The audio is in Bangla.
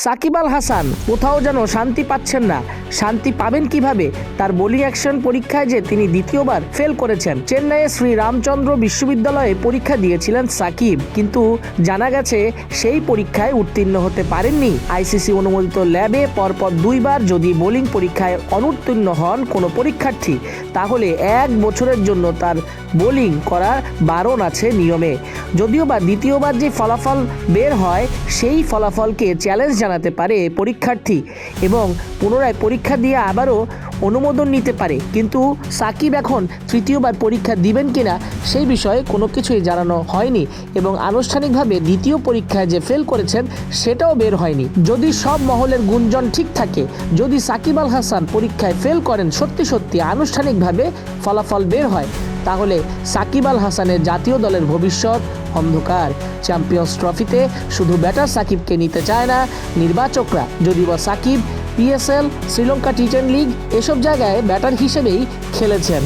সাকিব আল হাসান কোথাও যেন শান্তি পাচ্ছেন না। শান্তি পাবেন কিভাবে? তার বোলিং অ্যাকশন পরীক্ষায় যে তিনি দ্বিতীয়বার ফেল করেছেন। চেন্নাইয়ের শ্রী রামচন্দ্র বিশ্ববিদ্যালয়ে পরীক্ষা দিয়েছিলেন সাকিব, কিন্তু জানা গেছে সেই পরীক্ষায় উত্তীর্ণ হতে পারেননি। আইসিসি অনুমোদিত ল্যাবে পরপর দুইবার যদি বোলিং পরীক্ষায় অনুত্তীর্ণ হন কোনো পরীক্ষার্থী, তাহলে 1 বছরের জন্য তার বোলিং করার বারণ আছে নিয়মে। যদিও বা দ্বিতীয়বার যে ফলাফল বের হয় সেই ফলাফলকে চ্যালেঞ্জ জানাতে পারে পরীক্ষার্থী এবং পুনরায় পরীক্ষা দিয়ে আবারও অনুমোদন নিতে পারে। কিন্তু সাকিব এখন তৃতীয়বার পরীক্ষা দিবেন কিনা সেই বিষয়ে কোনো কিছুই জানানো হয়নি এবং আনুষ্ঠানিকভাবে দ্বিতীয় পরীক্ষায় যে ফেল করেছেন সেটাও বের হয়নি। যদি সব মহলের গুঞ্জন ঠিক থাকে, যদি সাকিব আল হাসান পরীক্ষায় ফেল করেন, সত্যি আনুষ্ঠানিকভাবে ফলাফল বের হয়, তাহলে সাকিব আল হাসানের জাতীয় দলের ভবিষ্যৎ অন্ধকার। চ্যাম্পিয়ন্স ট্রফিতে শুধু ব্যাটার সাকিবকে নিতে চায় না নির্বাচকরা, যদিও বা সাকিব পিএসএল, শ্রীলঙ্কা টি10 লিগ এসব জায়গায় ব্যাটার হিসেবেই খেলেছেন।